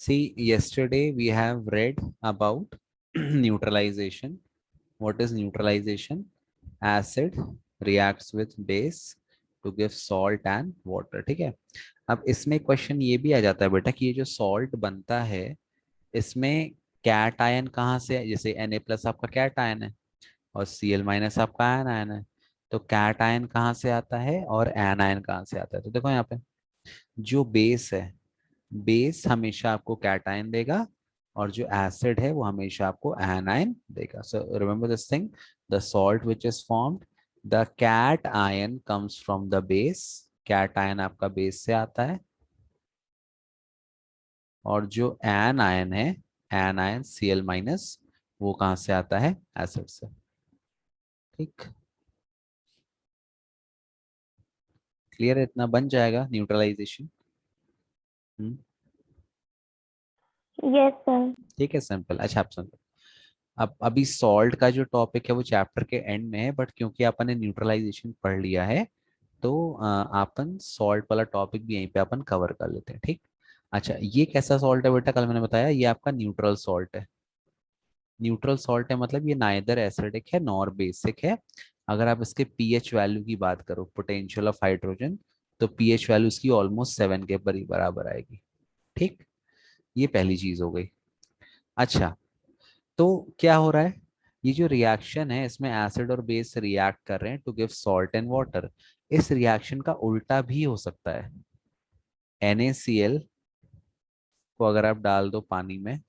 See, yesterday we have read about neutralization. What is neutralization? Acid reacts with base to give salt and water. ठीक है। अब इसमें question ये भी आ जाता है बेटा कि ये जो सॉल्ट बनता है इसमें कैट आयन कहाँ से है? जैसे Na+ आपका कैट आयन है और Cl- आपका आयन आयन है। तो कैट आयन कहाँ से आता है और एन आयन कहाँ से आता है? तो देखो यहाँ पे जो बेस है, बेस हमेशा आपको कैटायन देगा और जो एसिड है वो हमेशा आपको एनायन देगा। So remember this thing, the salt which is formed, the cation comes from the base. Cation आपका बेस से आता है और जो एन आयन है, एन आयन Cl-, वो कहाँ से आता है? एसिड से। ठीक, क्लियर है? इतना बन जाएगा न्यूट्रलाइजेशन। Yes sir. ठीक है, सिंपल। अच्छा आप सुन, अब अभी सॉल्ट का जो टॉपिक है वो चैप्टर के एंड में है, बट क्योंकि अपन ने न्यूट्रलाइजेशन पढ़ लिया है तो अपन सॉल्ट वाला टॉपिक भी यहीं पे अपन कवर कर लेते हैं। ठीक। अच्छा, ये कैसा सॉल्ट है बेटा? कल मैंने बताया ये आपका न्यूट्रल सॉल्ट है। न्यूट्रल सॉल्ट है मतलब ये नाइदर एसिडिक है नॉर बेसिक है। अगर आप इसके पीएच वैल्यू की बात करो, पोटेंशियल ऑफ हाइड्रोजन, तो पीएच वैल्यू इसकी ऑलमोस्ट 7 के बराबर आएगी। ठीक, ये पहली चीज हो गई। अच्छा, तो क्या हो रहा है? ये जो रिएक्शन है इसमें एसिड और बेस रिएक्ट कर रहे हैं to give salt and water. इस रिएक्शन का उल्टा भी हो सकता है। NaCl को अगर आप डाल दो पानी में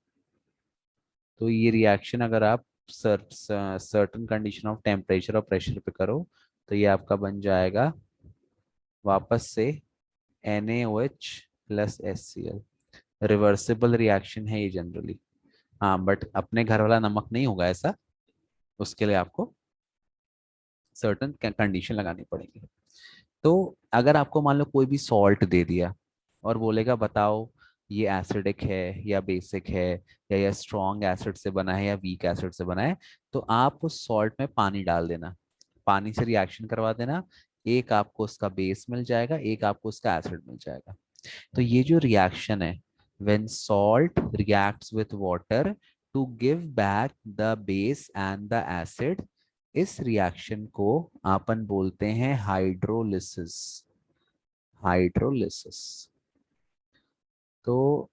तो ये रिएक्शन अगर आप सर्टन कंडीशन ऑफ टेम्परेचर और प्रेशर पे करो तो ये आपका बन जाएगा वापस से NaOH+HCl। रिवर्सिबल रिएक्शन है ये जनरली। हाँ, बट अपने घर वाला नमक नहीं होगा ऐसा, उसके लिए आपको सर्टन कंडीशन लगानी पड़ेगी। तो अगर आपको मान लो कोई भी सॉल्ट दे दिया और बोलेगा बताओ ये एसिडिक है या बेसिक है, या ये स्ट्रॉन्ग एसिड से बना है या वीक एसिड से बना है, तो आप उस सॉल्ट में पानी डाल देना, पानी से रिएक्शन करवा देना। एक आपको उसका बेस मिल जाएगा, एक आपको उसका एसिड मिल जाएगा। तो ये जो रिएक्शन है, when salt reacts with water to give back the base and the acid, इस रिएक्शन को अपन बोलते हैं हाइड्रोलिसिस। हाइड्रोलिसिस। तो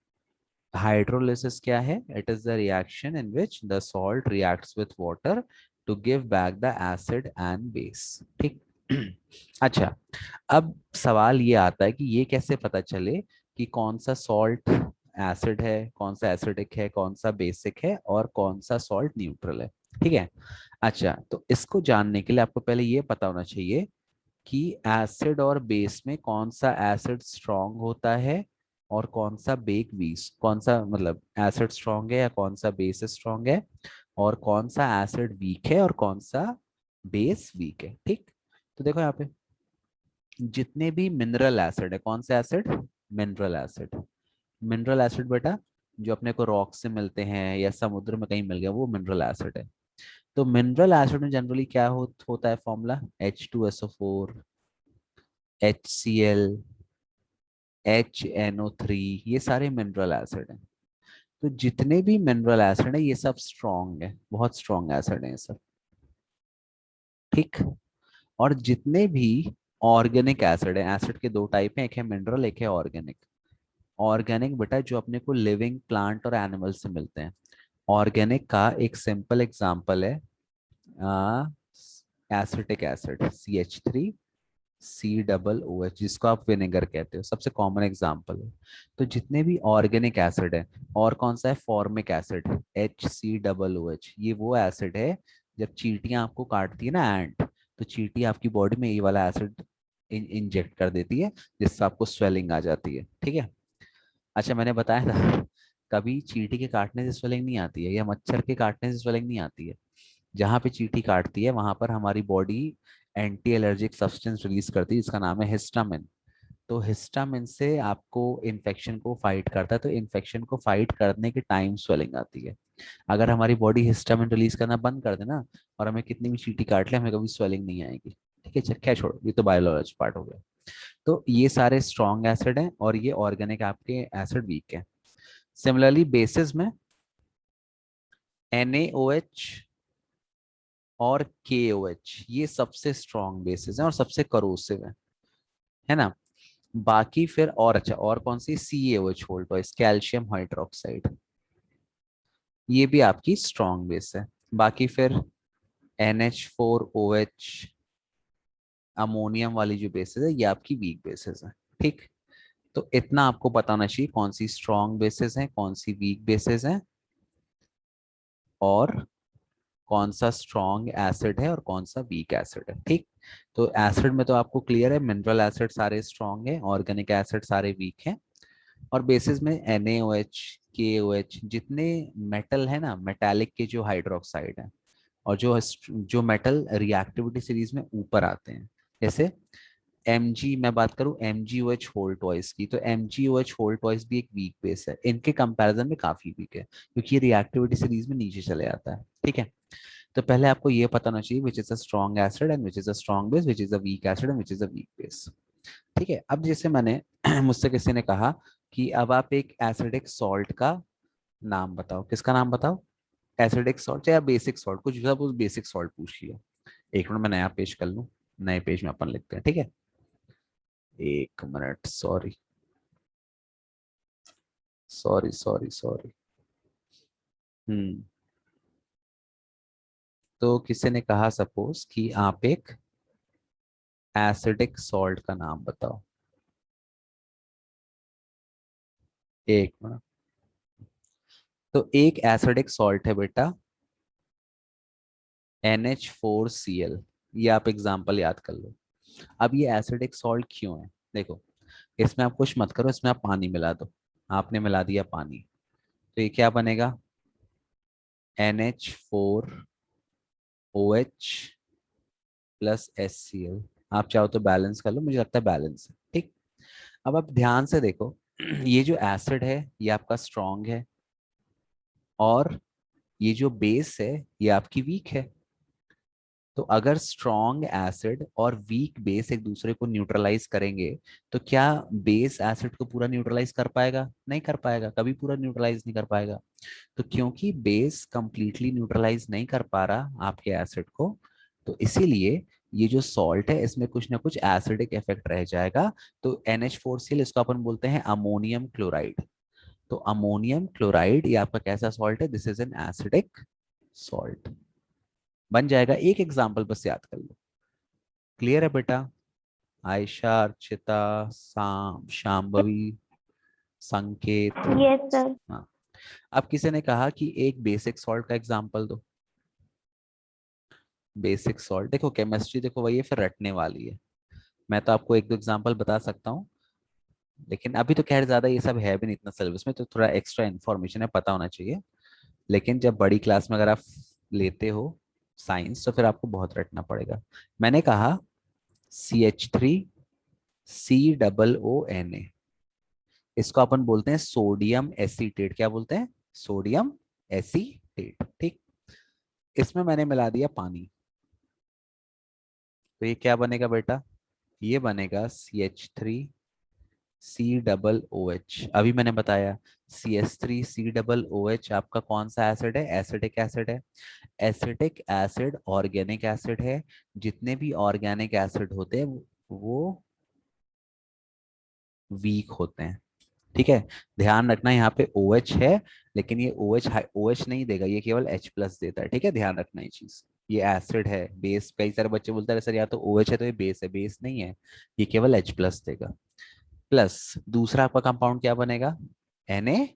हाइड्रोलिसिस क्या है? It is the reaction in which the salt reacts with water to give back the acid and base. ठीक। अच्छा, अब सवाल ये आता है कि ये कैसे पता चले कि कौन सा सॉल्ट एसिड है, कौन सा एसिडिक है, कौन सा बेसिक है और कौन सा सॉल्ट न्यूट्रल है? ठीक है। अच्छा, तो इसको जानने के लिए आपको पहले ये पता होना चाहिए कि एसिड और बेस में कौन सा एसिड स्ट्रांग होता है और कौन सा बेक वीस, कौन सा मतलब एसिड स्ट्रांग है या कौन सा बेस स्ट्रांग है, और कौन सा एसिड वीक है और कौन सा बेस वीक है। ठीक। तो देखो यहाँ पे जितने भी मिनरल एसिड है, कौन से acid? Mineral acid. Mineral acid बेटा जो अपने को रॉक से मिलते हैं या समुद्र में कहीं मिल गया वो मिनरल एसिड है। तो मिनरल एसिड में जनरली क्या होता है फॉर्मूला? H2SO4, HCl, HNO3, ये सारे मिनरल एसिड हैं। तो जितने भी मिनरल एसिड है ये सब स्ट्रॉन्ग है, बहुत स्ट्रॉन्ग एसिड है ये सब। ठीक। और जितने भी ऑर्गेनिक एसिड है, एसिड के दो टाइप हैं, एक है मिनरल एक है ऑर्गेनिक। ऑर्गेनिक बेटा जो अपने को लिविंग प्लांट और एनिमल से मिलते हैं। ऑर्गेनिक का एक सिंपल एग्जांपल है एसिटिक एसिड CH3COOH, जिसको आप विनेगर कहते हो, सबसे कॉमन एग्जांपल है। तो जितने भी ऑर्गेनिक एसिड है, और कौन सा है? Formic acid HCOOH। ये वो एसिड है जब चींटियां आपको काटती है ना, एंट, तो चींटी आपकी बॉडी में ये वाला एसिड इंजेक्ट कर देती है जिससे आपको स्वेलिंग आ जाती है। ठीक है। अच्छा, मैंने बताया था कभी चींटी के काटने से स्वेलिंग नहीं आती है या मच्छर के काटने से स्वेलिंग नहीं आती है। जहां पे चींटी काटती है वहां पर हमारी body anti allergic substance release करती है जिसका नाम है हिस्टामिन। तो हिस्टामिन से आपको इन्फेक्शन को फाइट करता है, तो इन्फेक्शन को फाइट करने के टाइम स्वेलिंग आती है। अगर हमारी बॉडी हिस्टामिन रिलीज करना बंद कर देना और हमें कितनी भी चींटी काट ले, हमें कभी स्वेलिंग नहीं आएगी। ठीक है, क्या छोड़ो, ये तो बायोलॉजी पार्ट हो गया। तो ये सारे स्ट्रॉन्ग एसिड हैं और ये ऑर्गेनिक आपके एसिड वीक है। सिमिलरली बेसिस में NaOH और KOH ये सबसे स्ट्रॉन्ग बेसिस हैं और सबसे करोसिव है ना। बाकी फिर और अच्छा और कौन सी, CaOH hold twice, calcium hydroxide, ये भी आपकी स्ट्रॉन्ग बेस है। बाकी फिर NH4OH, अमोनियम वाली जो बेसिस है ये आपकी वीक बेसिस है। ठीक, तो इतना आपको पता होना चाहिए कौन सी स्ट्रॉन्ग बेसिस है, कौन सी वीक बेसिस है, और कौन सा स्ट्रॉन्ग एसिड है और कौन सा वीक एसिड है। ठीक, तो एसिड में तो आपको क्लियर है, मिनरल एसिड सारे स्ट्रॉन्ग है, ऑर्गेनिक एसिड सारे वीक हैं, और बेसिस में NaOH, KOH, जितने मेटल है ना, मेटालिक के जो हाइड्रोक्साइड है, और जो मेटल रिएक्टिविटी सीरीज में ऊपर आते हैं, जैसे मैं बात करूं MgOH होल्ड टॉइस की, तो MgOH होल्ड टॉइस भी एक वीक बेस है, इनके कंपैरिजन में काफी वीक है क्योंकि ये रिएक्टिविटी सीरीज में नीचे चले जाता है। ठीक है, तो पहले आपको ये पता होना चाहिए which is a strong acid and which is a strong base, which is a weak acid and which is a weak base. ठीक है, अब जैसे मैंने मुझसे किसी ने कहा कि अब आप एक एसिडिक सॉल्ट का नाम बताओ, किसका नाम बताओ, एसिडिक सॉल्ट या बेसिक सॉल्ट, कुछ भी, उस बेसिक सॉल्ट पूछ लिया। एक मिनट मैं नया पेज कर लूं, नए पेज में अपन लिखते हैं। ठीक है, एक minute, sorry sorry sorry sorry. Hmm, तो किसी ने कहा सपोज कि आप एक एसिडिक सॉल्ट का नाम बताओ। एक मिनट, तो एक एसिडिक सॉल्ट है बेटा NH4Cl, ये आप एग्जाम्पल याद कर लो। अब ये एसिडिक सॉल्ट क्यों है, देखो, इसमें आप कुछ मत करो, इसमें आप पानी मिला दो, आपने मिला दिया पानी, तो ये क्या बनेगा, NH4OH प्लस HCl। आप चाहो तो बैलेंस कर लो, मुझे लगता है बैलेंस है। ठीक, अब आप ध्यान से देखो, ये जो एसिड है ये आपका स्ट्रॉन्ग है, और ये जो बेस है ये आपकी वीक है। तो अगर स्ट्रॉन्ग एसिड और वीक बेस एक दूसरे को न्यूट्रलाइज करेंगे, तो क्या बेस एसिड को पूरा न्यूट्रलाइज कर पाएगा, नहीं कर पाएगा, कभी पूरा न्यूट्रलाइज नहीं कर पाएगा। तो क्योंकि बेस कंप्लीटली न्यूट्रलाइज नहीं कर पा रहा आपके एसिड को, तो इसीलिए ये जो सॉल्ट है इसमें कुछ ना कुछ एसिडिक इफेक्ट रह जाएगा। तो NH4Cl इसको अपन बोलते हैं अमोनियम क्लोराइड। तो अमोनियम क्लोराइड ये आपका कैसा सॉल्ट है, this is an acidic salt, बन जाएगा। एक एग्जांपल बस याद कर लो, क्लियर है बेटा, आयशा, अर्चिता, शांभवी, संकेत। Yes, sir. हाँ, अब किसी ने कहा कि एक बेसिक सॉल्ट का एग्जांपल दो। बेसिक सॉल्ट, देखो केमिस्ट्री देखो वही है, फिर रटने वाली है। मैं तो आपको एक दो एग्जांपल बता सकता हूँ, लेकिन अभी तो खैर ज्यादा ये सब है भी नहीं इतना सिलेबस में, तो थोड़ा एक्स्ट्रा इन्फॉर्मेशन है, पता होना चाहिए। लेकिन जब बड़ी क्लास में अगर आप लेते हो साइंस, तो फिर आपको बहुत रटना पड़ेगा। मैंने कहा CH3COO, इसको अपन बोलते हैं सोडियम एसीटेट। क्या बोलते हैं, सोडियम एसीटेट। ठीक, इसमें मैंने मिला दिया पानी, तो ये क्या बनेगा बेटा, ये बनेगा CH3C OOH। अभी मैंने बताया CH3C OOH आपका कौन सा एसिड है, एसिडिक एसिड है। एसिडिक एसिड ऑर्गेनिक एसिड है, जितने भी ऑर्गेनिक एसिड होते हैं वो वीक होते हैं। ठीक है, ध्यान रखना यहाँ पे OH है, लेकिन ये OH नहीं देगा, ये केवल H+ देता है। ठीक है, ध्यान रखना ये चीज, ये एसिड है बेस, कई सारे बच्चे बोलते हैं सर या तो OH है तो ये बेस है, बेस नहीं है, ये केवल H+ देगा। प्लस दूसरा आपका कंपाउंड क्या बनेगा, NaOH।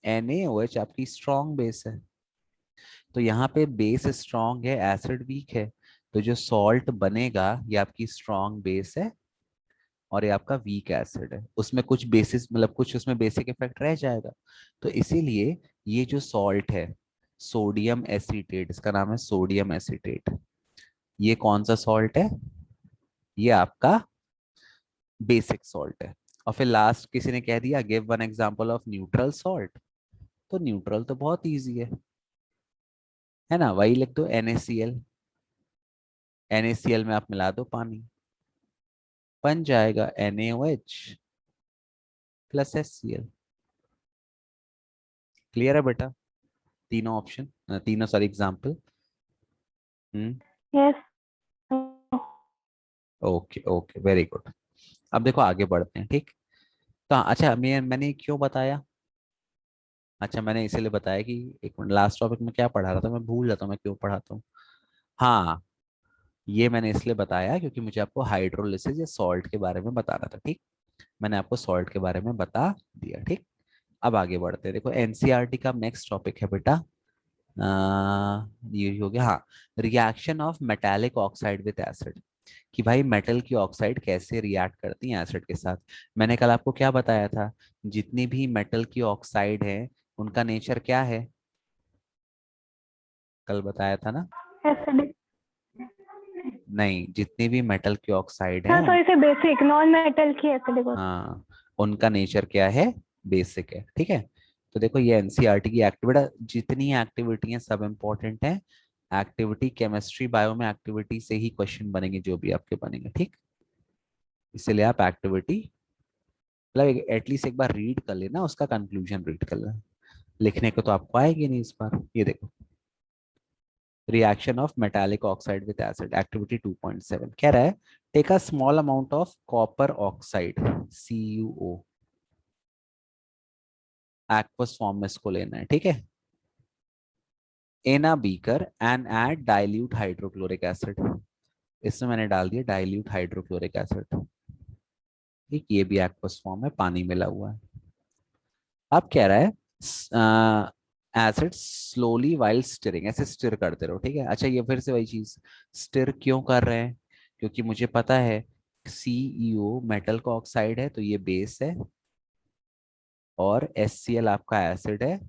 NaOH आपकी स्ट्रॉन्ग बेस है, तो यहाँ पे बेस स्ट्रॉन्ग है, एसिड वीक है, तो जो सॉल्ट बनेगा ये आपकी स्ट्रॉन्ग बेस है, और ये आपका वीक एसिड है, उसमें कुछ बेसिस मतलब कुछ उसमें बेसिक इफेक्ट रह जाएगा। तो इसीलिए ये जो सॉल्ट है सोडियम एसीटेट, इसका नाम है सोडियम एसीटेट, ये कौन सा सॉल्ट है, ये आपका बेसिक सॉल्ट है। और फिर लास्ट किसी ने कह दिया give one example of neutral salt, तो न्यूट्रल तो बहुत इजी है ना, वही लिख दो NaCl, NaCl में आप मिला दो पानी, बन जाएगा NaOH प्लस HCl। क्लियर है बेटा? तीनों ऑप्शन, तीनों sorry example. Hmm. Yes. Okay okay, very good. अब देखो आगे बढ़ते हैं, ठीक। तो अच्छा, मैंने क्यों बताया? अच्छा, मैंने इसीलिए बताया कि एक मिनट, लास्ट टॉपिक में क्या पढ़ा रहा था मैं भूल जाता हूँ, मैं क्यों पढ़ाता हूँ। हाँ, ये मैंने इसलिए बताया क्योंकि मुझे आपको हाइड्रोलिसिस या सॉल्ट के बारे में बताना था, ठीक। मैंने आपको सॉल्ट के बारे में बता दिया, ठीक। अब आगे बढ़ते हैं। देखो एनसीईआरटी का नेक्स्ट टॉपिक है बेटा, ये हो गया, हाँ, reaction of metallic oxide with acid. कि भाई मेटल की ऑक्साइड कैसे रिएक्ट करती है एसिड के साथ। मैंने कल आपको क्या बताया था? जितनी भी मेटल की ऑक्साइड है उनका नेचर क्या है? कल बताया था ना? एसिडिक। नहीं, जितनी भी मेटल की ऑक्साइड है हाँ, सॉरी से बेसिक नॉन मेटल की एसिडिक होती हाँ, उनका नेचर क्या है? बेसिक है, ठीक है। तो देखो ये एनसीईआरटी की एक्टिविटी, जितनी एक्टिविटी है सब इंपॉर्टेंट है। एक्टिविटी केमिस्ट्री बायो में एक्टिविटी से ही क्वेश्चन बनेंगे, जो भी आपके बनेंगे, ठीक। इसलिए आप एक्टिविटी मतलब एटलीस्ट एक बार रीड कर लेना, उसका कंक्लूजन रीड कर लेना। लिखने को तो आपको आएगी नहीं इस बार। ये देखो, reaction of metallic oxide with acid, activity 2.7 कह रहा है, take a small amount of copper oxide CuO, aqueous form में इसको लेना है, ठीक है, in a beaker and add dilute hydrochloric acid. इसमें मैंने डाल दिया डाइल्यूट हाइड्रोक्लोरिक एसिड, ठीक। ये भी एक्वस फॉर्म है, पानी मिला हुआ है। अब कह रहा है एसिड स्लोली वाइल स्टिरिंग, ऐसे स्टिर करते रहो, ठीक है। अच्छा, ये फिर से वही चीज, स्टिर क्यों कर रहे हैं? क्योंकि मुझे पता है CeO मेटल का ऑक्साइड है तो ये बेस है, और HCl आपका एसिड है।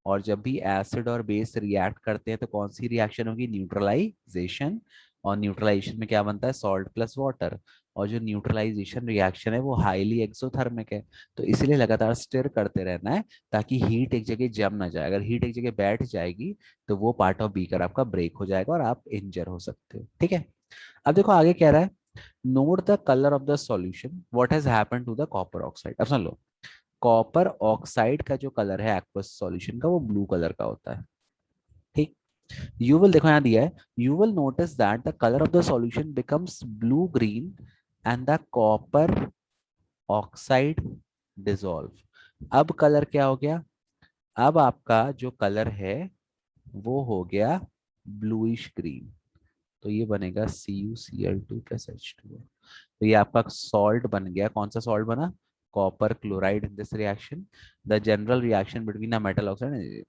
और जब भी एसिड और बेस रिएक्ट करते हैं तो कौन सी रिएक्शन होगी? न्यूट्रलाइजेशन। और न्यूट्रलाइजेशन में क्या बनता है? Salt plus water. और जो न्यूट्रलाइजेशन रिएक्शन है वो हाईली एक्सोथर्मिक है। तो इसीलिए लगातार स्टिर करते रहना है, ताकि हीट एक जगह जम ना जाए। अगर हीट एक जगह बैठ जाएगी तो वो पार्ट ऑफ बीकर आपका ब्रेक हो जाएगा और आप इंजर हो सकते हो, ठीक है। अब देखो आगे कह रहा है, note the colour of the solution, what has happened to the copper oxide. अब सुन लो, कॉपर ऑक्साइड का जो कलर है एक्वस सॉल्यूशन का, वो ब्लू कलर का होता है, ठीक। यू विल, देखो यहाँ दिया है, you will notice that the colour of the solution becomes blue green and the copper oxide dissolve. अब कलर क्या हो गया? अब आपका जो कलर है वो हो गया ब्लूइश ग्रीन। तो ये बनेगा CuCl2 प्लस H2O। तो ये आपका सॉल्ट बन गया। कौन सा सॉल्ट बना? Copper chloride in this reaction, the general reaction between a metal oxide.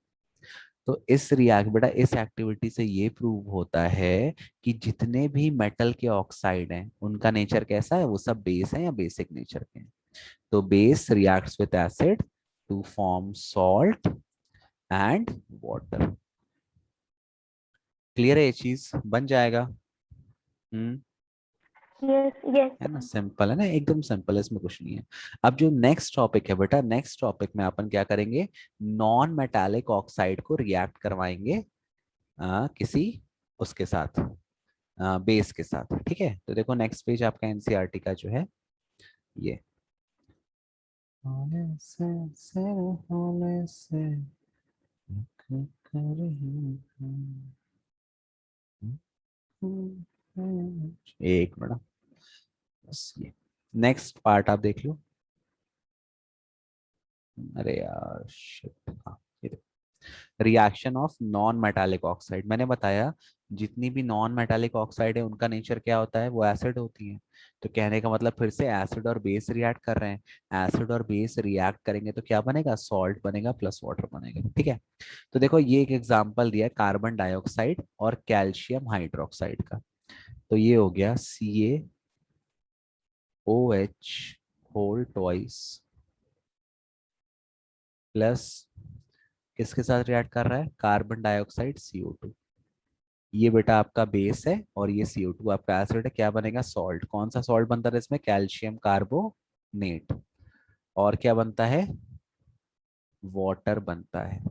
तो इस रिएक्ट बेटा, इस एक्टिविटी से ये प्रूव होता है कि जितने भी मेटल के ऑक्साइड हैं उनका नेचर कैसा है? वो सब बेस है या बेसिक नेचर के हैं। तो base reacts with acid to form salt and water. Clear है? ये चीज बन जाएगा। हम्म। है। Yes yes. है ना, सिंपल है ना, एकदम सिंपल है, इसमें कुछ नहीं है। अब जो नेक्स्ट टॉपिक है बेटा, नेक्स्ट टॉपिक में अपन क्या करेंगे? नॉन मेटालिक ऑक्साइड को रिएक्ट करवाएंगे किसी उसके साथ, बेस के साथ, ठीक है। तो देखो नेक्स्ट पेज आपका एनसीईआरटी का जो है ये, होले होले से कर रही हूँ। एक मिनट, बस ये नेक्स्ट पार्ट आप देख लो। अरे यार शिट, हाँ, ये reaction of non metallic oxide. मैंने बताया जितनी भी नॉन मेटालिक ऑक्साइड है उनका नेचर क्या होता है? वो एसिड होती है। तो कहने का मतलब फिर से एसिड और बेस रिएक्ट कर रहे हैं, एसिड और बेस रिएक्ट करेंगे तो क्या बनेगा? सॉल्ट बनेगा प्लस वाटर बनेगा, ठीक है। तो देखो ये एक एग्जांपल दिया है कार्बन डाइऑक्साइड और कैल्शियम हाइड्रोक्साइड का। तो ये हो गया CaOH होल ट्वाइस प्लस किसके साथ रिएक्ट कर रहा है? Carbon dioxide CO2। ये बेटा आपका बेस है और ये CO2 आपका एसिड है। क्या बनेगा? सॉल्ट। कौन सा सॉल्ट बनता है इसमें? Calcium carbonate. और क्या बनता है? वाटर बनता है।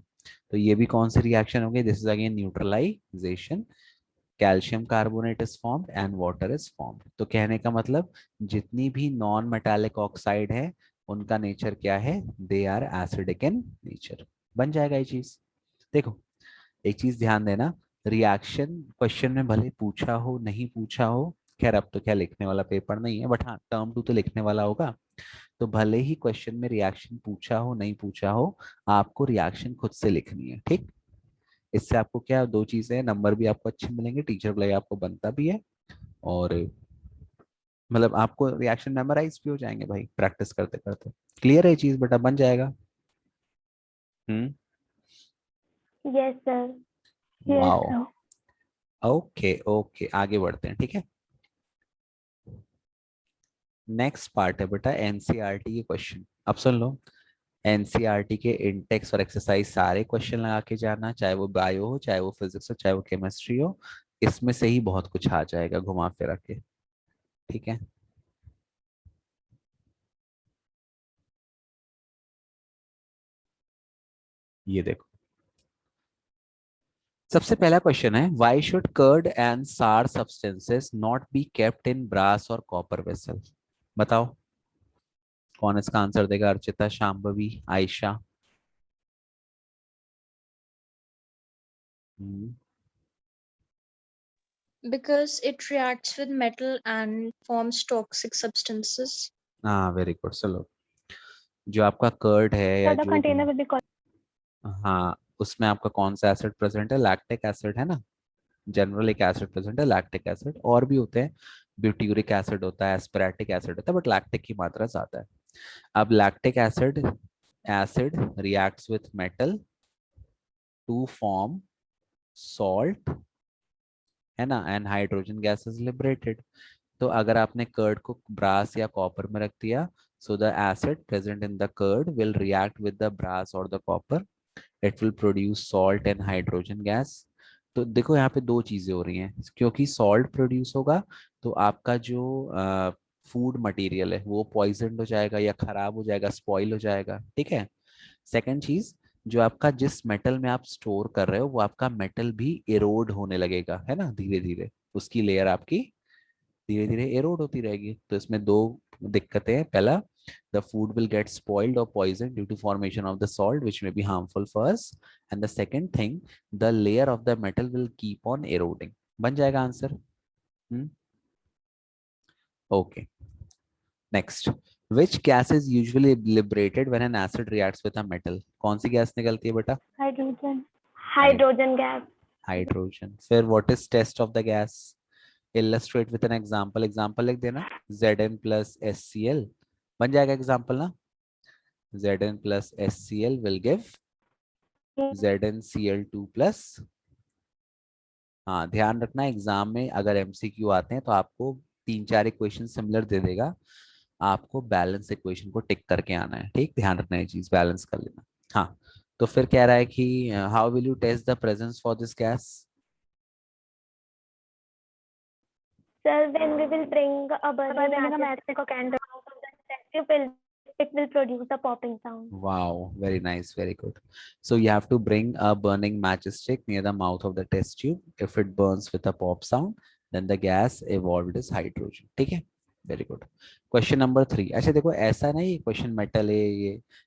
तो ये भी कौन सी रिएक्शन होगी? This is again neutralisation. Calcium carbonate is formed and water is formed. तो कहने का मतलब जितनी भी नॉन मेटालिक ऑक्साइड है उनका नेचर क्या है, they are acidic in nature. बन जाएगा ये चीज। देखो एक चीज ध्यान देना, रिएक्शन क्वेश्चन में भले पूछा हो नहीं पूछा हो, खैर अब तो क्या लिखने वाला पेपर नहीं है, बट हाँ टर्म टू तो लिखने वाला होगा। तो भले ही क्वेश्चन में रिएक्शन पूछा हो नहीं पूछा हो, आपको रिएक्शन खुद से लिखनी है, ठीक। इससे आपको क्या दो चीजें, नंबर भी आपको अच्छे मिलेंगे, टीचर भी आपको बनता भी है, और मतलब आपको रिएक्शन मेमोराइज भी हो जाएंगे भाई प्रैक्टिस करते करते। क्लियर है ये चीज बेटा, बन जाएगा। हम्म। Yes sir. Yes wow. Sir. Okay okay, आगे बढ़ते हैं, ठीक है। नेक्स्ट पार्ट है बेटा एनसीईआरटी के क्वेश्चन। अब सुन लो, एनसीईआरटी के इंटेक्स और एक्सरसाइज सारे क्वेश्चन लगा के जाना, चाहे वो बायो हो, चाहे वो फिजिक्स हो, चाहे वो केमिस्ट्री हो, इसमें से ही बहुत कुछ आ जाएगा घुमा फिरा के, ठीक है। ये देखो, सबसे पहला क्वेश्चन है, why should curd and sour substances not be kept in brass और कॉपर वेसल। बताओ कौन इसका आंसर देगा, Archita, Shambhavi, Ayesha. Hmm, Because it reacts with metal and forms toxic substances. हाँ वेरी गुड। चलो, जो आपका कर्ड है या सर द जो भी, कंटेनर विल बी हाँ उसमें आपका कौन सा एसिड प्रेजेंट है, लैक्टिक एसिड है ना। जनरल एक एसिड प्रेजेंट है लैक्टिक एसिड, और भी होते हैं, ब्यूटीरिक एसिड होता है, एस्पेरेटिक एसिड होता है, बट लैक्टिक की मात्रा ज्यादा है। अब lactic acid acid reacts with metal to form salt, है ना, and hydrogen gas is liberated. तो अगर आपने कर्ड को ब्रास या कॉपर में रख दिया, so the acid present in the curd will react with the brass और the copper, it will produce salt and hydrogen gas. तो देखो यहाँ पे दो चीजें हो रही हैं, क्योंकि सॉल्ट प्रोड्यूस होगा तो आपका जो फूड मटेरियल है वो पॉइजन हो जाएगा या खराब हो जाएगा, स्पॉइल हो जाएगा, ठीक है। सेकंड चीज, जो आपका जिस मेटल में आप स्टोर कर रहे हो वो आपका मेटल भी इरोड होने लगेगा, है ना, धीरे धीरे उसकी लेयर आपकी धीरे धीरे एरोड होती रहेगी। तो इसमें दो दिक्कतें हैं, पहला, the food will get spoiled or poisoned due to formation of the salt which may be harmful for us, and the second thing, the layer of the metal will keep on eroding। बन जाएगा answer. Hmm, okay. Next, which gas is usually liberated when an acid reacts with a metal। कौन सी gas निकलती है बेटा, hydrogen. Hydrogen gas. Hydrogen. फिर what is test of the gas, illustrate with an example, example लिख देना, Zn plus HCl। बन जाएगा example ना, Zn plus HCl will give ZnCl2 plus। हाँ ध्यान रखना, एग्जाम में अगर एमसीक्यू आते हैं तो आपको तीन चार इक्वेशन सिमिलर दे देगा, आपको बैलेंस इक्वेशन को टिक करके आना है, ठीक, ध्यान रखना ये चीज, बैलेंस कर लेना। हाँ, तो फिर कह रहा है कि how will you test the presence for this gas. Sir, when we will bring a burning matchstick or candle out of the test tube, it will produce a popping sound. Wow, very nice, very good. So you have to bring a burning matchstick near the mouth of the test tube. If it burns with a pop sound, then the gas evolved is hydrogen। ठीक है, very good. Question number 3। अच्छा देखो, ऐसा नहीं question metal है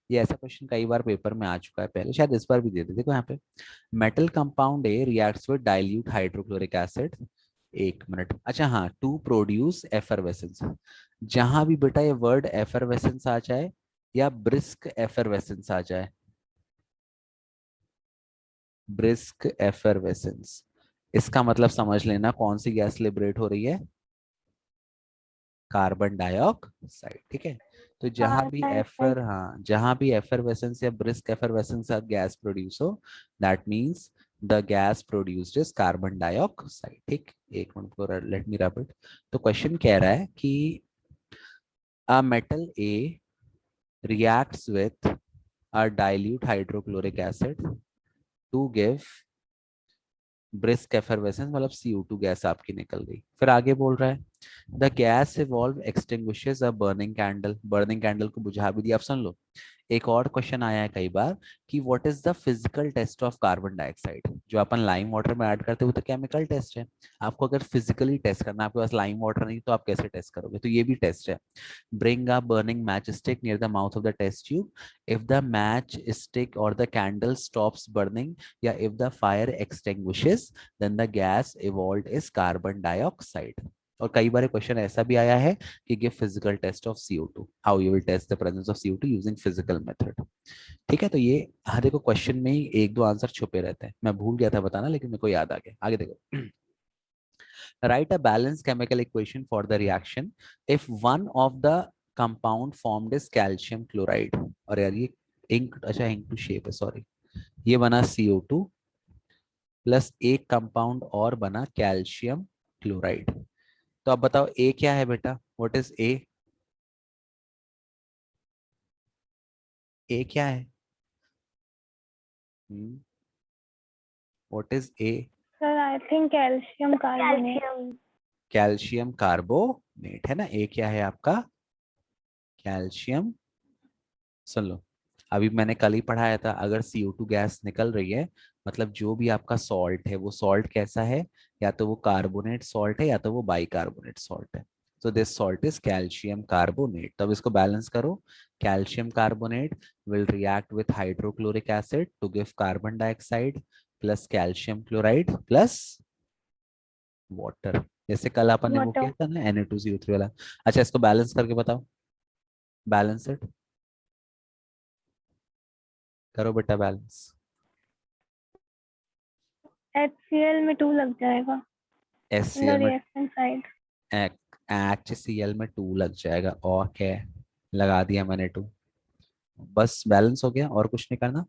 ये ऐसा question कई बार पेपर में आ चुका है पहले, शायद इस बार भी दे दे। देखो यहाँ पे, metal compound A reacts with dilute hydrochloric acid. एक मिनट, अच्छा हाँ, टू प्रोड्यूस एफरवेसेंस। जहां भी बेटा ये वर्ड एफरवेसेंस आ जाए या ब्रिस्क एफरवेसेंस आ जाए, ब्रिस्क एफरवेसेंस, इसका मतलब समझ लेना कौन सी गैस लिबरेट हो रही है, कार्बन डाइऑक्साइड, ठीक है। तो जहां भी एफर, हाँ जहां भी एफरवेसेंस या ब्रिस्क एफरवेसेंस गैस प्रोड्यूस हो, that means the gas produced is carbon dioxide, ठीक। एक मिनट को लेट मी रब इट। तो क्वेश्चन कह रहा है कि a metal A reacts with a dilute hydrochloric acid to give brisk effervescence, मतलब CO2 गैस आपकी निकल गई। फिर आगे बोल रहा है the gas evolve extinguishes a burning candle, burning candle को बुझा भी दिया। अब सुन लो, एक और क्वेश्चन आया है कई बार कि what is the physical test of carbon dioxide. जो अपन लाइम वाटर में ऐड करते हैं वो तो केमिकल टेस्ट है। आपको अगर फिजिकली टेस्ट करना है, आपके पास लाइम वाटर नहीं तो आप कैसे टेस्ट करोगे, तो ये भी टेस्ट है। Bring a burning match stick near the mouth of the test tube, if the match stick और द कैंडल स्टॉप्स बर्निंग या if the fire extinguishes then the gas evolved is carbon dioxide. और कई बार question ऐसा भी आया है कि give physical test of CO2, how you will test the presence of CO2 using physical method. ठीक है, तो ये हर एक क्वेश्चन में ही एक दो आंसर छुपे रहते हैं। मैं भूल गया था बताना, लेकिन मेरे को याद आ गया। आगे देखो, write a balanced chemical equation for the reaction if one of the compound formed is calcium chloride। और यार ये इंक, अच्छा इंक टू शेप है, सॉरी। ये बना CO2 प्लस एक कंपाउंड और बना कैल्शियम क्लोराइड। तो अब बताओ ए क्या है बेटा, व्हाट इज ए? ए क्या है? What is a? Sir I think calcium carbonate. Calcium carbonate है ना। ए क्या है आपका? कैल्शियम। सुन लो, अभी मैंने कल ही पढ़ाया था, अगर CO2 गैस निकल रही है मतलब जो भी आपका सॉल्ट है वो सॉल्ट कैसा है, या तो वो कार्बोनेट सॉल्ट है या तो वो बाइकार्बोनेट सॉल्ट है। तो this salt is calcium carbonate. तो अब इसको बैलेंस करो। Calcium carbonate will react with hydrochloric acid to give carbon dioxide plus calcium chloride plus water. जैसे कल अपन ने वो वाटर। किया था ना, Na2CO3 वाला। अच्छा, इसको बैलेंस करके बताओ, बैलेंस इट करो बेटा, बैलेंस। HCl में 2 लग जाएगा इन द HCl में रिएक्शन साइड। HCl में 2 लग जाएगा, और क्या है? लगा दिया मैंने 2। बस बैलेंस हो गया, और कुछ नहीं करना।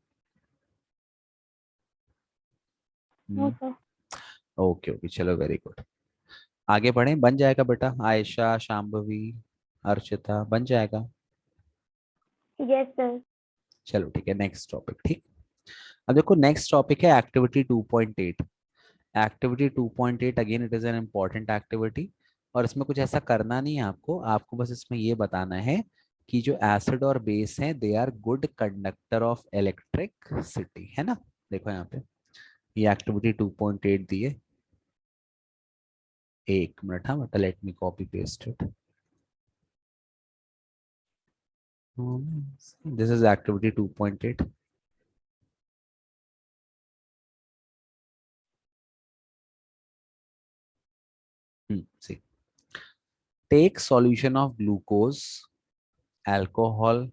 No sir. ओके ओके, चलो वेरी गुड। आगे बढ़ें, बन जाएगा बेटा। आयशा, शांभवी, अर्चिता, बन जाएगा। Yes sir. चलो ठीक है, नेक्स्ट टॉपिक। ठीक, अब देखो नेक्स्ट टॉपिक है activity 2.8। Activity 2.8 again it is an important activity. और इसमें कुछ ऐसा करना नहीं है आपको, आपको बस इसमें ये बताना है कि जो एसिड और बेस हैं they are good conductor of electricity, है ना। देखो यहाँ पे ये एक्टिविटी 2.8 दी है। एक मिनट, हाँ बेटा, let me copy paste it. This is activity 2.8। See, take solution of glucose, alcohol,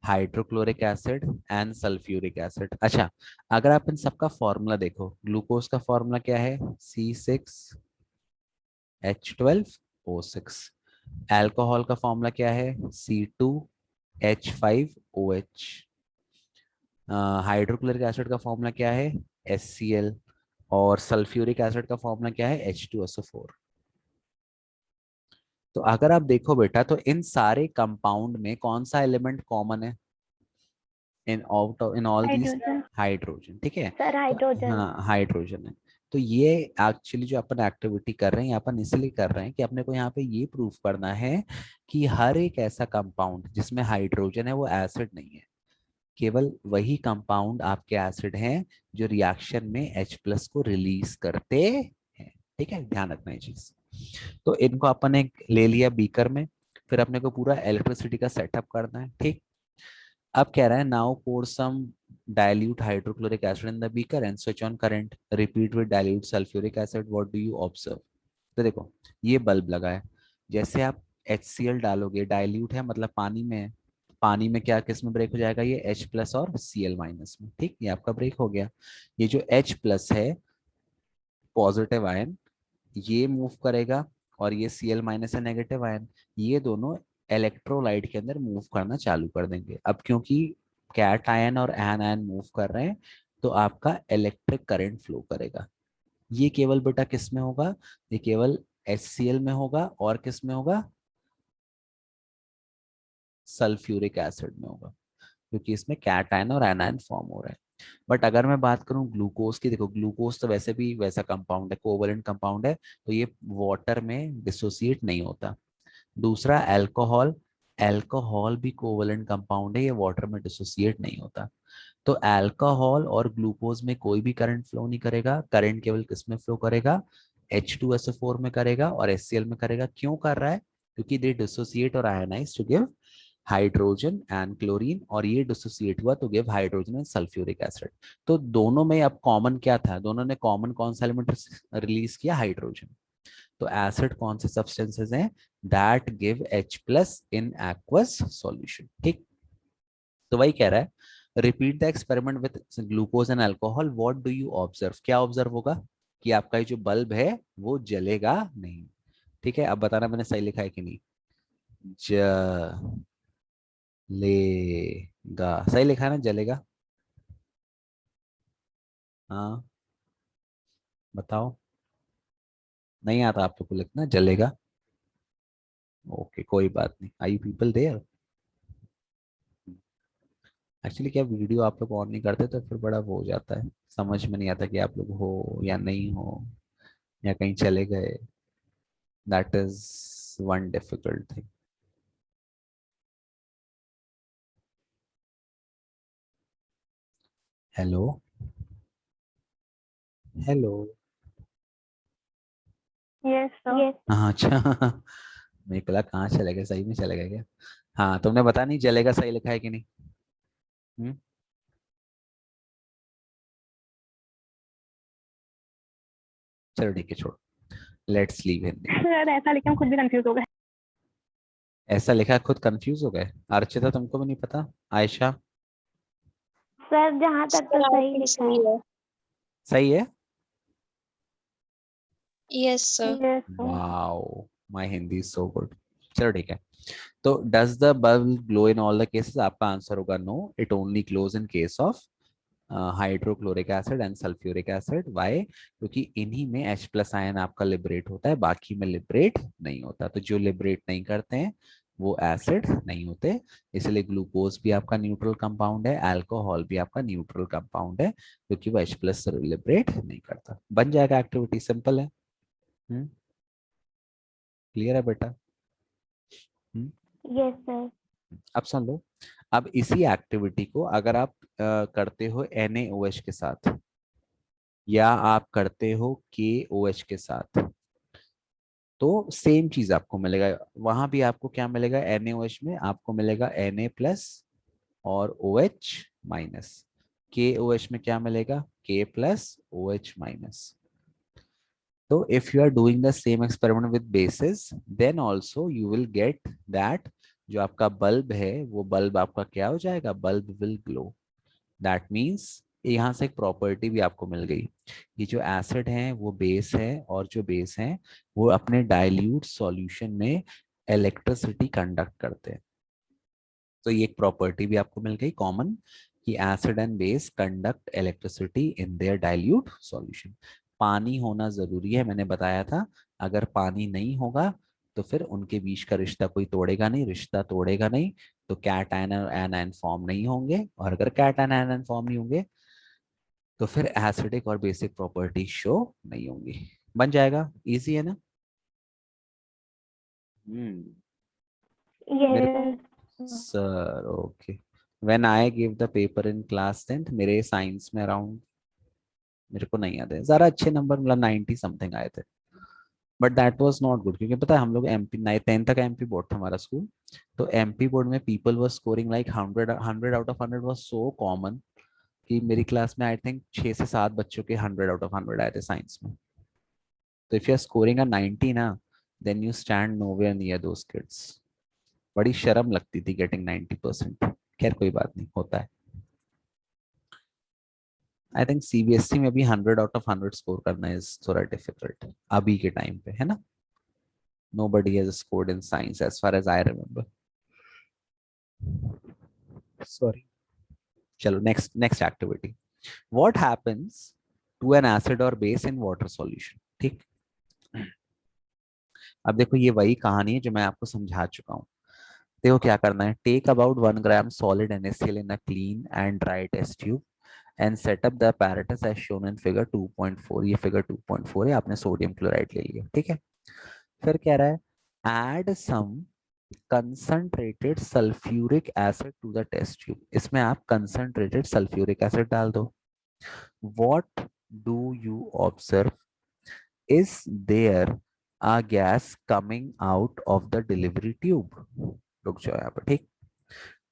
hydrochloric acid and sulphuric acid. अच्छा, अगर आप इन सबका फॉर्मूला देखो, ग्लूकोज का फॉर्मूला क्या है? C6H12O6। अल्कोहल का फॉर्मूला क्या है? C2H5OH। हाइड्रोक्लोरिक एसिड का फॉर्मूला क्या है? HCl। और सल्फ्यूरिक एसिड का फॉर्मूला क्या है? H2SO4। तो अगर आप देखो बेटा, तो इन सारे कंपाउंड में कौन सा एलिमेंट कॉमन है? In all these? Hydrogen. Hydrogen. ठीक है, सर तो हाइड्रोजन। हाँ हाइड्रोजन है। तो ये एक्चुअली जो अपन एक्टिविटी कर रहे हैं, अपन इसलिए कर रहे हैं कि अपने को यहाँ पे ये प्रूफ करना है कि हर एक ऐसा कंपाउंड जिसमें हाइड्रोजन है वो एसिड नहीं है। केवल वही कंपाउंड आपके एसिड हैं जो रिएक्शन में H+ को रिलीज करते हैं। ठीक है, ध्यान रखना ये चीज। तो इनको अपन एक ले लिया बीकर में, फिर अपने को पूरा इलेक्ट्रिसिटी का सेटअप करना है। ठीक, अब कह रहा है now pour some dilute hydrochloric acid in the beaker and switch on current, repeat with dilute sulfuric acid, what do you observe? तो देखो, ये बल्ब लगा है, जैसे आप HCl डालोगे, डाइल्यूट है मतलब पानी में है, पानी में क्या किस में ब्रेक हो जाएगा? ये H+ और Cl- में। ठीक, ये आपका ब्रेक हो गया। ये जो H+ है, पॉजिटिव आयन, ये मूव करेगा, और ये Cl- है, नेगेटिव आयन। ये दोनों इलेक्ट्रोलाइट के अंदर मूव करना चालू कर देंगे। अब क्योंकि कैट आयन और एन आयन मूव कर रहे हैं, तो आपका इलेक्ट्रिक करंट फ्लो करेगा। ये केवल बेटा किस में होगा? ये केवल HCl में होगा, और किस में होगा? सल्फ्यूरिक एसिड में होगा, क्योंकि इसमें कैट आयन और एनायन फॉर्म हो रहा है। बट अगर मैं बात करूं ग्लूकोज की, देखो ग्लूकोज तो वैसे भी वैसा कंपाउंड है, कोवलेंट कंपाउंड है, तो ये वाटर में डिसोसिएट नहीं होता। दूसरा अल्कोहल, अल्कोहल भी कोवलेंट कंपाउंड है, ये वाटर में डिसोसिएट नहीं होता। तो अल्कोहल और ग्लूकोज में कोई भी करंट फ्लो नहीं करेगा, करंट केवल किस में फ्लो करेगा, H2SO4 में करेगा और HCl में करेगा। क्यों कर रहा है? क्योंकि दे डिसोसिएट और ionise to give hydrogen and chlorine, और ये डिसोसिएट हुआ तो give hydrogen and sulphuric acid. तो दोनों में अब कॉमन क्या था, दोनों ने कॉमन कौन सा एलिमेंट रिलीज किया, हाइड्रोजन। तो एसिड कौन से सब्सटेंसेस हैं, that give H plus in aqueous solution. ठीक, तो वही कह रहा है, repeat the experiment with glucose and alcohol, what do you observe, क्या ऑब्जर्व होगा कि आपका ये जो बल्ब है वो जलेगा नहीं। ठीक है, अब बताना मैंने सही लिखा है कि नहीं, जलेगा, सही लिखा है ना, जलेगा? हाँ बताओ, नहीं आता आप लोग को लिखना जलेगा? ओके कोई बात नहीं, आई पीपल देयर। एक्चुअली क्या वीडियो आप लोग ऑन नहीं करते तो फिर बड़ा वो हो जाता है, समझ में नहीं आता कि आप लोग हो या नहीं हो, या कहीं चले गए। That is one difficult thing. Hello, hello. Yes sir. हाँ अच्छा मेरे को लगा कहाँ चले गए, सही में चले गए क्या? हाँ तुमने बता नहीं जलेगा सही लिखा है कि नहीं? हम्म, चलो ठीक है छोड़ो, लेट्स लीव हिंदी। सर ऐसा लिखे हम खुद भी कंफ्यूज हो गए। ऐसा लिखा है खुद कंफ्यूज हो गए? अर्चिता तुमको भी नहीं पता? आयशा? सर जहाँ तक तो Sir, I सही think लिखा सही है। है। सही है? Yes, sir. Yes sir. Wow, my Hindi is so good. चलो ठीक है, तो does the bulb glow in all the cases, आपका आंसर होगा no, it only glows in case of hydrochloric acid and sulphuric acid. Why? क्योंकि इन्हीं में H plus ion आपका लिबरेट होता है, बाकी में लिबरेट नहीं होता। तो जो लिबरेट नहीं करते हैं वो एसिड नहीं होते, इसलिए ग्लूकोज भी आपका न्यूट्रल कंपाउंड है, अल्कोहल भी आपका न्यूट्रल कंपाउंड है, क्योंकि वो H प्लस लिबरेट नहीं करता। बन जाएगा, एक्टिविटी सिंपल है। क्लियर है बेटा? हम्म, यस सर। अब सुन लो, अब इसी एक्टिविटी को अगर आप करते हो NaOH के साथ, या आप करते हो KOH के साथ, तो सेम चीज आपको मिलेगा। वहां भी आपको क्या मिलेगा, NaOH में आपको मिलेगा Na प्लस और OH माइनस। KOH में क्या मिलेगा, K प्लस OH माइनस। तो if you are doing the same experiment with bases, then also you will get that जो आपका बल्ब है वो बल्ब आपका क्या हो जाएगा, bulb will glow. That means यहाँ से एक प्रॉपर्टी भी आपको मिल गई, ये जो एसिड है वो बेस है, और जो बेस है वो अपने डाइल्यूट सॉल्यूशन में इलेक्ट्रिसिटी कंडक्ट करते हैं। तो ये एक प्रॉपर्टी भी आपको मिल गई कॉमन, कि acid and base conduct electricity in their dilute solution. पानी होना जरूरी है, मैंने बताया था, अगर पानी नहीं होगा तो फिर उनके बीच का रिश्ता कोई तोड़ेगा नहीं, रिश्ता तोड़ेगा नहीं, तो कैट आयन और एनायन फॉर्म नहीं होंगे, और अगर कैट आयन एनायन फॉर्म नहीं होंगे तो फिर एसिडिक और बेसिक प्रॉपर्टी शो नहीं होंगी। बन जाएगा, इजी है ना? हम्म, मेरे yes sir okay, when I give the paper in class 10th, मेरे साइंस में अराउंड, मेरे को नहीं याद है, जरा अच्छे नंबर मतलब 90 समथिंग आए थे, but that was not good, क्योंकि पता है हम लोग MP 10th तक MP बोर्ड था हमारा स्कूल, तो MP बोर्ड में people were scoring like 100 out of 100 was so common, कि मेरी क्लास में आई थिंक 6 से 7 बच्चों के 100 आउट ऑफ 100 आए थे साइंस में। तो if you are scoring a 90 ना, then you stand nowhere near those kids. बड़ी शर्म लगती थी गेटिंग 90%। खैर कोई बात नहीं, होता है। आई थिंक CBSE में भी 100 आउट ऑफ 100 स्कोर करना इज थोड़ा डिफिकल्ट अभी के टाइम पे, है ना? Nobody has scored in science as far as I remember. Sorry. चलो next activity, what happens to an acid और बेस इन वाटर सॉल्यूशन। ठीक, अब देखो ये वही कहानी है जो मैं आपको समझा चुका हूँ। देखो क्या करना है, take about 1 gram solid NaCl in a clean and dry test tube and set up the apparatus as shown in figure 2.4. ये फिगर 2.4 है, आपने सोडियम क्लोराइड ले लिया, ठीक है। फिर कह रहा है add some concentrated sulphuric acid to the test tube. इसमें आप कंसंट्रेटेड सल्फ्यूरिक एसिड डाल दो। What do you observe, is there a gas coming out of the delivery tube. रुक जाओ यहाँ पर, ठीक।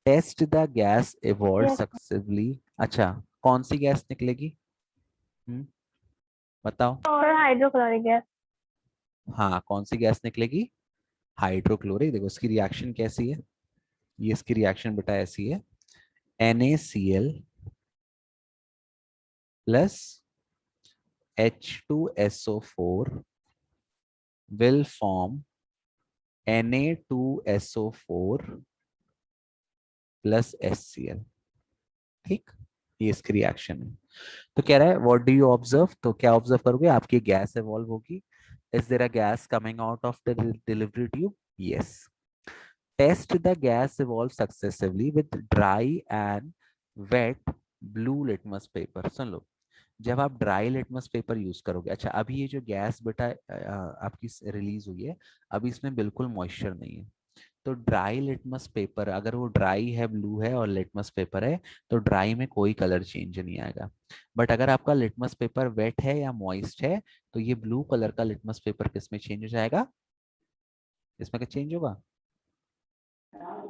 Test the gas evolve Yes. Successfully. अच्छा, कौन सी गैस निकलेगी? बताओ। और हाइड्रोक्लोरिक गैस। हाँ, कौन सी गैस निकलेगी? हाइड्रोक्लोरिक। देखो इसकी रिएक्शन कैसी है, ये इसकी रिएक्शन बेटा ऐसी है, NaCl plus H2SO4 will form Na2SO4 plus HCl, ठीक। ये इसकी रिएक्शन है। तो कह रहा है व्हाट डू यू ऑब्जर्व, तो क्या ऑब्जर्व करोगे? आपकी गैस इवॉल्व होगी। Is there a gas coming out of the delivery tube? Yes. Test the gas evolve successively with dry and wet blue litmus paper. सुन लो, जब आप ड्राई लिटमस पेपर यूज करोगे, अच्छा अभी ये जो गैस बेटा आपकी रिलीज हुई है, अभी इसमें बिल्कुल मॉइस्चर नहीं है। तो ड्राई लिटमस पेपर, अगर वो ड्राई है, ब्लू है और लिटमस पेपर है, तो ड्राई में कोई कलर चेंज नहीं आएगा। बट अगर आपका लिटमस पेपर वेट है या मॉइस्ट है, तो ये ब्लू कलर का लिटमस पेपर किस में चेंज हो जाएगा? इसमें क्या चेंज होगा?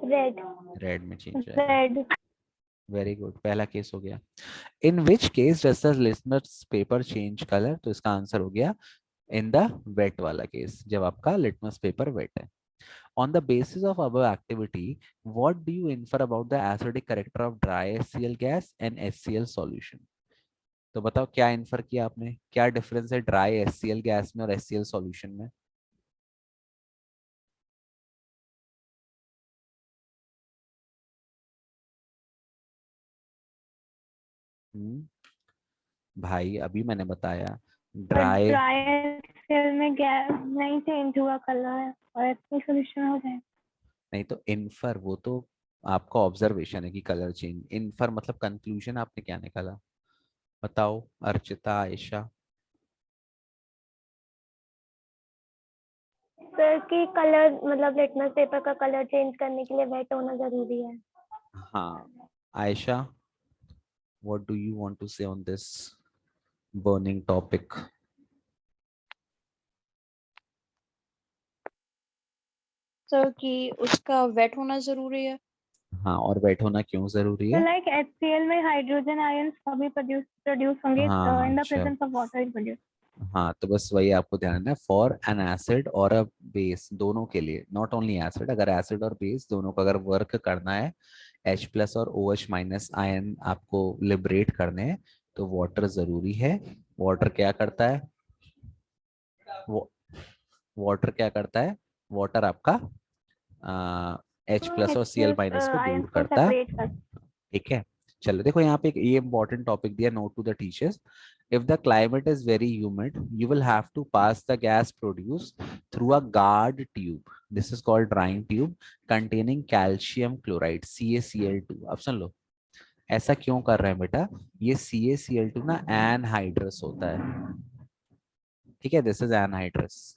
रेड। रेड में चेंज हो जाएगा। रेड। वेरी गुड, पहला केस हो गया। In which case does the litmus paper change colour? तो इसका आंसर हो गया इन द वेट वाला केस, जब आपका लिटमस पेपर वेट है। On the basis of above activity, what do you infer about the acidic character of dry HCl gas and HCl solution? तो बताओ क्या इन्फर किया आपने, क्या डिफरेंस है ड्राई HCl गैस में और HCl सॉल्यूशन में? हम्म, भाई अभी मैंने बताया ड्राई। ड्राई सेल में गैस नहीं चेंज हुआ कलर और इसमें सोल्यूशन हो जाए। नहीं तो इन्फर, वो तो आपका ऑब्जर्वेशन है कि कलर चेंज। इन्फर मतलब कंक्लूजन आपने क्या निकाला? बताओ अर्चिता, आयशा। सर की कलर मतलब लिटमस पेपर का कलर चेंज करने के लिए वेट होना जरूरी है। हाँ, Ayesha, what do you want to say on this burning topic? Sir कि उसका वेट होना जरूरी है। हाँ, और वेट होना क्यों जरूरी तो है? लाइक HCl में हाइड्रोजन आयंस कभी प्रोड्यूस होंगे हाँ हाँ, इन द अच्छा। Presence of water is produce. हाँ, तो बस वही आपको ध्यान रखना है, फॉर एन एसिड और अ बेस, दोनों के लिए, नॉट ओनली एसिड, अगर एसिड और बेस दोनों को अगर वर्क करना है, H प्लस और OH माइनस आयन आपको लिबरेट करने हैं, तो वाटर जरूरी है। वाटर क्या करता है? वो वाटर क्या करता है? वाटर आपका H प्लस और Cl HCl माइनस को आयंस दूर को करता है, सेपरेट कर। ठीक है। चलो देखो यहाँ पे एक ये इंपॉर्टेंट टॉपिक दिया, note to the teachers. If the climate is very humid, you will have to pass the gas produce through a guard tube, this is called drying tube, containing calcium chloride CaCl2। अब सुन लो, ऐसा क्यों कर रहे हैं बेटा? ये CaCl2 ना एनहाइड्रस होता है, ठीक है। This is anhydrous.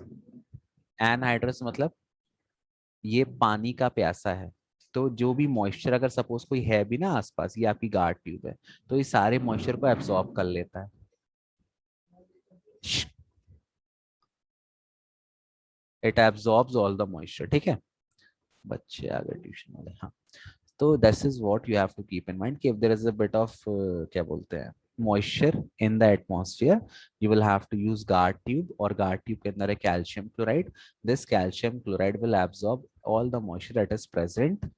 एनहाइड्रस मतलब ये पानी का प्यासा है। तो जो भी मॉइस्चर अगर सपोज कोई है भी ना आसपास, ये आपकी गार्ड ट्यूब है, तो ये सारे मॉइस्चर को एब्सॉर्ब कर लेता है। It absorbs all the moisture, ठीक है। बच्चे आ गए ट्यूशन वाले, हाँ। तो this is what you have to keep in mind कि if there is a bit of क्या बोलते हैं, moisture in the atmosphere, you will have to use guard tube, और गार्ड ट्यूब के अंदर है calcium chloride. This calcium chloride will absorb all the moisture that is present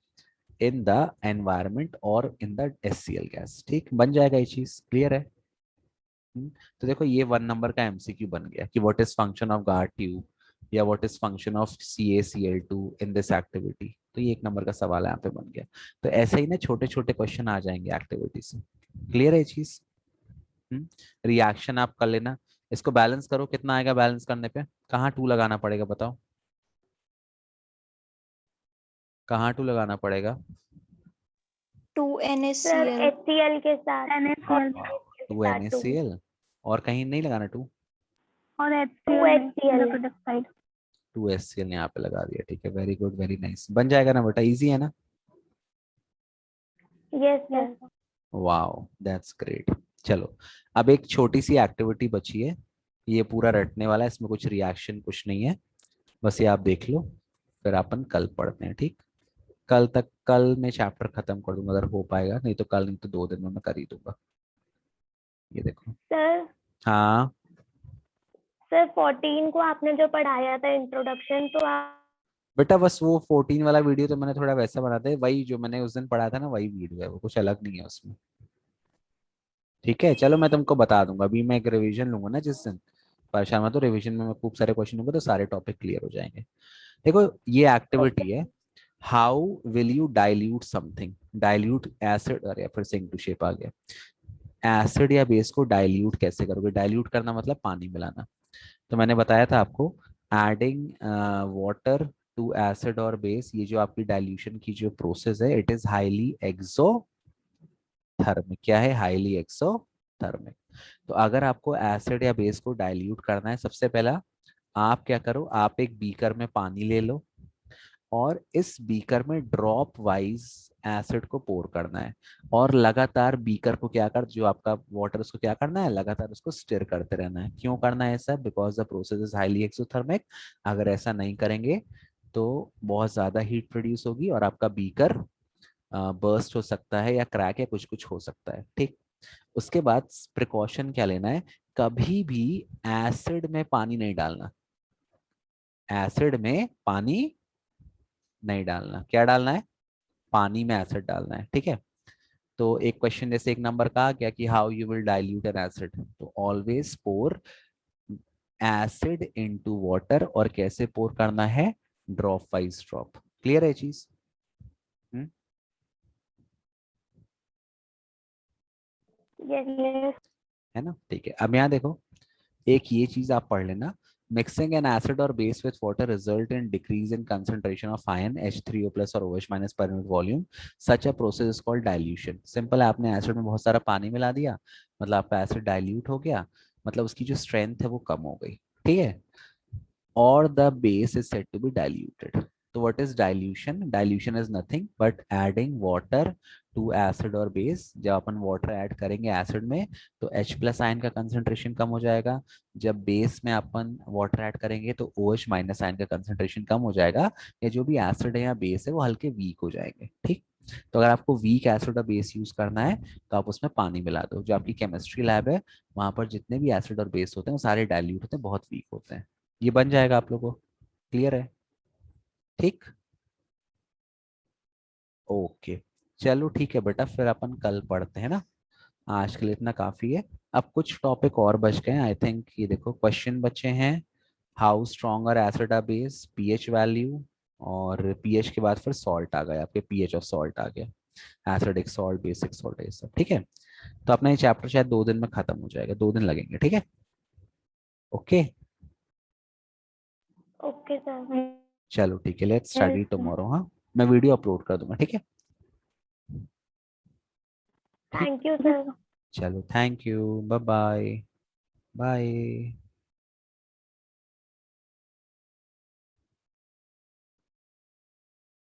in the environment और in the HCl gas, ठीक। बन जाएगा, ये चीज क्लियर है? तो देखो ये 1 नंबर का MCQ बन गया कि what is function of guard tube, या what is function of CaCl2 in this activity. तो ये 1 नंबर का सवाल यहाँ पे बन गया। तो ऐसे ही ना छोटे छोटे क्वेश्चन आ जाएंगे एक्टिविटी से, क्लियर है ये चीज? रिएक्शन आप कर लेना, इसको बैलेंस करो, कितना आएगा बैलेंस करने पे? कहाँ 2 लगाना पड़ेगा बताओ, कहाँ 2 लगाना पड़ेगा? 2 सर NaCl. HCl के साथ NaCl टू NaCl और कहीं नहीं लगाना टू और two HCl HCl product side. 2HCl यहाँ पे लगा दिया। ठीक है, वेरी गुड, वेरी नाइस। बन जाएगा ना बेटा, इजी है ना? Yes sir. Wow, that's great. चलो, अब एक छोटी सी एक्टिविटी बची है, ये पूरा रटने वाला है, इसमें कुछ रिएक्शन कुछ नहीं है, बस ये आप देख लो, फिर अपन कल पढ़ते हैं। ठीक, कल तक, कल मैं चैप्टर खत्म कर दूंगा अगर हो पाएगा, नहीं तो कल, नहीं तो 2 दिन में मैं कर ही दूंगा। ये देखो। सर हाँ, सर 14 को आपने जो पढ़ाया था इंट्रोडक्शन, तो आप बेटा बस वो 14 वाला वीडियो तो मैंने थोड़ा वैसा बना था, वही जो मैंने उस दिन पढ़ा था ना, वही वीडियो है वो, कुछ अलग नहीं है उसमें। ठीक है, चलो मैं तुमको बता दूंगा, अभी मैं एक रिवीजन लूंगा ना जिस दिन, परेशान मत हो, रिवीजन में मैं खूब सारे क्वेश्चन लूंगा तो सारे टॉपिक क्लियर हो जाएंगे। देखो, ये ओके एक्टिविटी है, how will you dilute something, dilute acid, अरे फिर से टू शेप आ गया, एसिड या बेस को डाइल्यूट कैसे करोगे? डाइल्यूट करना मतलब पानी मिलाना। तो मैंने बताया था आपको, एडिंग वाटर टू एसिड और बेस, ये जो आपकी डाइल्यूशन की जो प्रोसेस है, इट इज हाईली एक्सोथर्मिक। क्या है? Highly exothermic. तो अगर आपको एसिड या बेस को डाइल्यूट करना है, सबसे पहला आप क्या करो, आप एक बीकर में पानी ले लो और इस बीकर में ड्रॉप वाइज एसिड को पोर करना है, और लगातार बीकर को क्या कर, जो आपका वाटर उसको क्या करना है, लगातार उसको स्टिर करते रहना है। क्यों करना है ऐसा? Because the process is highly exothermic. अगर ऐसा नहीं करेंगे तो बहुत ज्यादा हीट प्रोड्यूस होगी और आपका बीकर बर्स्ट हो सकता है या क्रैक या कुछ कुछ हो सकता है। ठीक, उसके बाद प्रिकॉशन क्या लेना है, कभी भी एसिड में पानी नहीं डालना, एसिड में पानी नहीं डालना। क्या डालना है? पानी में एसिड डालना है। ठीक है, तो एक क्वेश्चन जैसे 1 नंबर का आ गया कि how you will dilute N acid, तो ऑलवेज पोर एसिड इनटू वाटर, और कैसे पोर करना है? Drop wise drop. क्लियर है चीज? हम्म? यस यस है ना? ठीक है, अब यहाँ देखो, एक ये चीज आप पढ़ लेना, मिक्सिंग एन एसिड और base with water result in decrease in concentration of ion H3O plus और OH minus per unit volume, such a process is called dilution. Simple है, आपने एसिड में बहुत सारा पानी मिला दिया, मतलब आपका एसिड डाइल्यूट हो गया, मतलब उसकी जो स्ट्रेंथ है वो कम हो गई। ठीक है, or the base is said to be diluted. So what is dilution? Dilution is nothing but adding water to acid और base। जब अपन water add करेंगे acid में तो H प्लस आयन का कंसंट्रेशन कम हो जाएगा, जब बेस में अपन वाटर ऐड करेंगे तो OH माइनस आयन का कंसंट्रेशन कम हो जाएगा, या जो भी एसिड है या बेस है वो हल्के वीक हो जाएंगे। ठीक, तो अगर आपको वीक एसिड और बेस यूज करना है तो आप उसमें पानी मिला दो। जो आपकी केमिस्ट्री लैब है वहां पर जितने भी एसिड और बेस होते हैं वो सारे डाइल्यूट होते हैं, बहुत वीक होते हैं। ये बन जाएगा आप लोगों को, क्लियर है? ठीक, ओके, चलो ठीक है बेटा, फिर अपन कल पढ़ते हैं ना, आज के लिए इतना काफी है। अब कुछ टॉपिक और बच गए हैं आई थिंक, ये देखो क्वेश्चन बचे हैं, हाउ स्ट्रॉन्ग और एसिड आ बेस, पीएच वैल्यू, और पीएच के बाद फिर सॉल्ट आ गया, आपके पीएच ऑफ सॉल्ट आ गया, एसिडिक सॉल्ट, बेसिक सॉल्ट, ये सब। ठीक है, तो अपना ये चैप्टर शायद 2 दिन में खत्म हो जाएगा, 2 दिन लगेंगे। ठीक है, ओके, ओके सर। चलो ठीक है, लेट्स स्टडी टुमारो। हाँ, मैं वीडियो अपलोड कर दूंगा। ठीक है, ठीक, थैंक यू सर। चलो, thank you, bye bye, bye.